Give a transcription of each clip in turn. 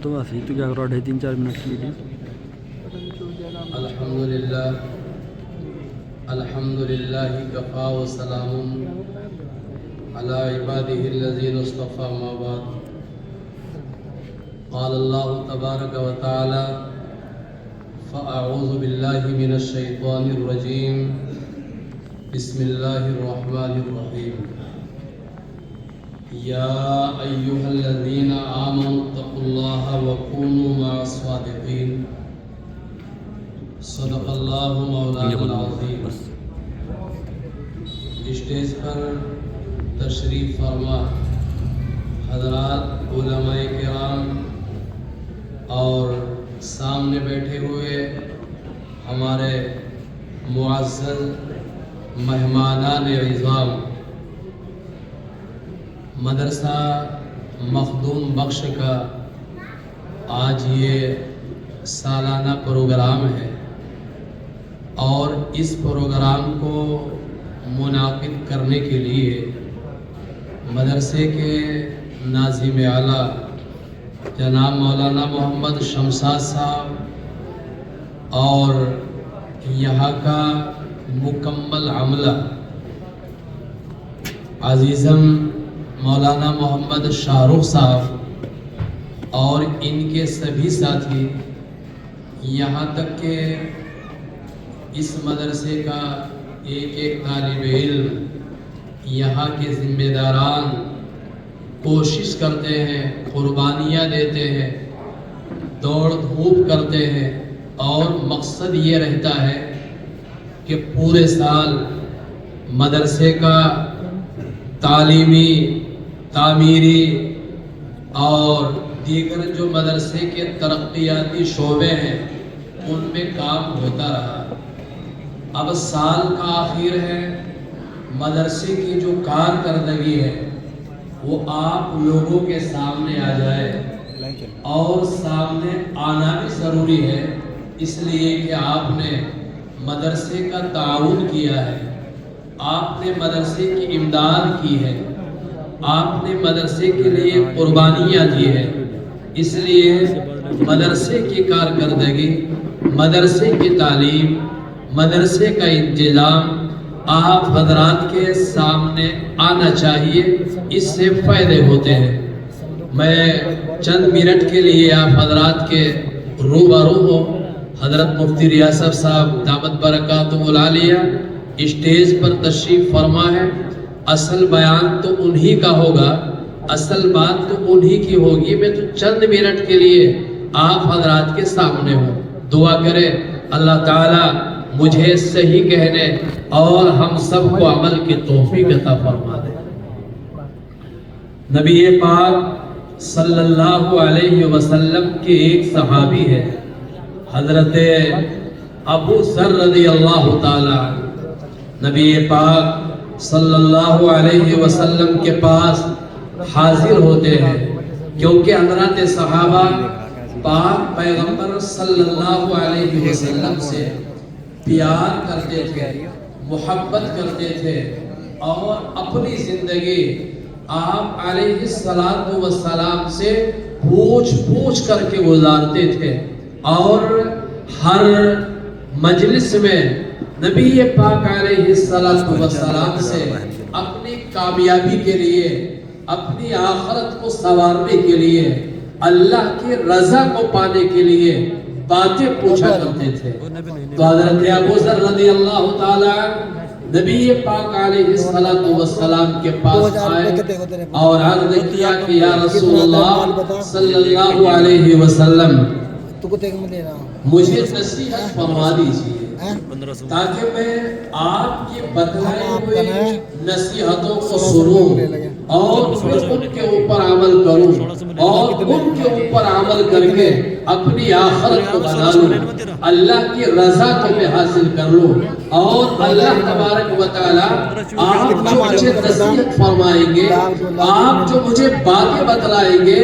تو بس تو کیا کرو 3-4 منٹ کی ویڈیو. الحمدللہ کفا و سلام علی عبادہ الذین اصطفى ما بعد. قال اللہ تبارک و تعالی فاعوذ باللہ من الشیطان الرجیم بسم اللہ الرحمن الرحیم. یا ایہا الذین آمنوا اتقوا اللہ وکونوا مع الصادقین. صدق اللہ مولانا العظیم. اسٹیج پر تشریف فرما حضرات علماء کرام اور سامنے بیٹھے ہوئے ہمارے معزز مہمانان عظام، مدرسہ مخدوم بخش کا آج یہ سالانہ پروگرام ہے اور اس پروگرام کو منعقد کرنے کے لیے مدرسے کے ناظم اعلیٰ جناب مولانا محمد شمشاد صاحب اور یہاں کا مکمل عملہ عزیزم مولانا محمد شاہ رخ صاحب اور ان کے سبھی ساتھی، یہاں تک کہ اس مدرسے کا ایک ایک طالب علم، یہاں کے ذمہ داران کوشش کرتے ہیں، قربانیاں دیتے ہیں، دوڑ دھوپ کرتے ہیں اور مقصد یہ رہتا ہے کہ پورے سال مدرسے کا تعلیمی، تعمیری اور دیگر جو مدرسے کے ترقیاتی شعبے ہیں ان میں کام ہوتا رہا. اب سال کا آخر ہے، مدرسے کی جو کارکردگی ہے وہ آپ لوگوں کے سامنے آ جائے اور سامنے آنا بھی ضروری ہے، اس لیے کہ آپ نے مدرسے کا تعاون کیا ہے، آپ نے مدرسے کی امداد کی ہے، آپ نے مدرسے کے لیے قربانیاں دی ہے. اس لیے مدرسے کی کارکردگی، مدرسے کی تعلیم، مدرسے کا انتظام آپ حضرات کے سامنے آنا چاہیے، اس سے فائدے ہوتے ہیں. میں چند منٹ کے لیے آپ حضرات کے روبرو ہوں. حضرت مفتی ریاست صاحب دامت برکاتہ العالیہ اسٹیج پر تشریف فرما ہے. اصل بیان تو انہی کا ہوگا، اصل بات تو انہی کی ہوگی. میں تو چند منٹ کے لیے آپ حضرات کے سامنے ہوں. دعا کرے اللہ تعالی مجھے صحیح کہنے اور ہم سب کو عمل کی توفیق عطا فرما دے. نبی پاک صلی اللہ علیہ وسلم کے ایک صحابی ہے حضرت ابو ذر رضی اللہ تعالی. نبی پاک صلی اللہ علیہ وسلم کے پاس حاضر ہوتے ہیں کیونکہ حضرات صحابہ پاک پیغمبر صلی اللہ علیہ وسلم سے پیار کرتے تھے، محبت کرتے تھے اور اپنی زندگی آپ علیہ السلام سے پوچھ کر کے گزارتے تھے اور ہر مجلس میں نبی پاک علیہ السلام سے اپنی کامیابی کے لیے، اپنی آخرت کو سنوارنے کے لیے، اللہ کی رضا کو پانے کے لیے باتیں پوچھا کرتے تھے. تو حضرت ابو ذر رضی اللہ تعالی نبی پاک علیہ السلام کے پاس آئے اور عرض کیا کہ یا رسول اللہ صلی اللہ علیہ وسلم مجھے نصیحت فرما دیجیے تاکہ میں آپ کی بتلائی ہوئی نصیحتوں کو سنوں اور پھر ان کے اوپر عمل کروں اور ان کے اوپر عمل کر کے اپنی آخرت کو بنا لوں، اللہ کی رضا کو میں حاصل کر لوں. اور اللہ تبارک و تعالی آپ جو مجھے نصیحت فرمائیں گے، آپ جو مجھے باتیں بتلائیں گے،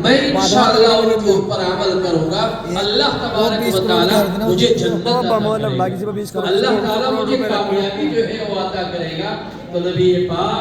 میں انشاءاللہ ان کے اوپر عمل کروں گا. اللہ تبارک و تعالی مجھے جنت عطا کرے گا، اللہ تعالی مجھے کامیابی جو ہے وہ عطا کرے گا. تو نبی پاک